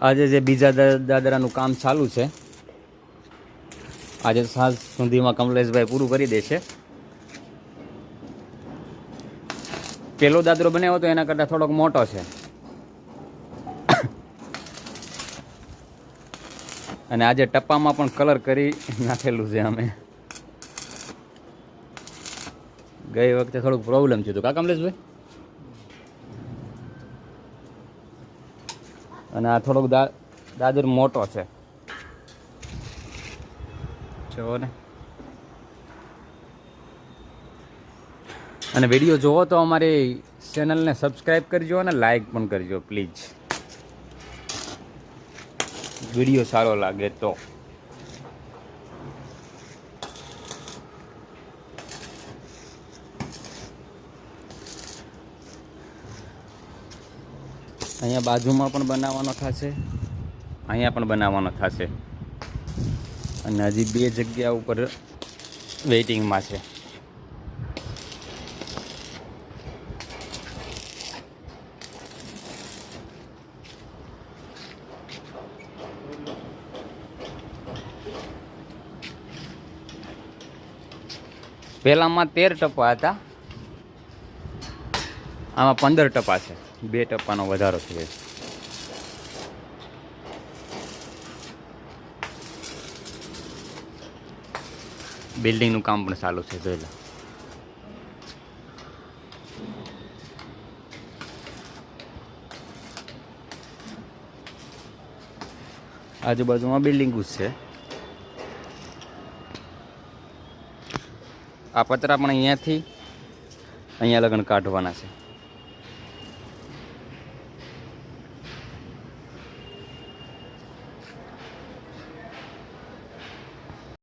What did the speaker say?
આજે જે બીજા દાદરાનું કામ ચાલુ છે, આજે સાંજ સુધીમાં કમલેશભાઈ પૂરું કરી દેશે. પેલો દાદરો બનાવ્યો હતો એના કરતાં થોડોક મોટો છે, અને આજે ટપ્પામાં પણ કલર કરી નાખેલું છે. અમે ગઈ વખતે થોડુંક પ્રોબ્લેમ થયું હતું કા કમલેશભાઈ, અને આ થોડોક દાદર મોટો છે જો ને. અને વિડીયો જોવો તો અમારી ચેનલને સબસ્ક્રાઈબ કરજો અને લાઈક પણ કરજો પ્લીઝ, વિડીયો સારો લાગે તો. અહીંયા બાજુમાં પણ બનાવવાનો થશે, અહીંયા પણ બનાવવાનો થશે, અને હજી 2 જગ્યા ઉપર વેઇટિંગમાં છે. પહેલામાં 13 ટપા હતા, આમાં 15 ટપા છે. 2 ટપાનો વધારો છે. બિલ્ડિંગનું કામ પણ ચાલુ છે જોઈ લો. આજુબાજુમાં બિલ્ડિંગ જ છે. આ પતરા પણ અહીંયાથી અહીંયા લગન કાઢવાના છે.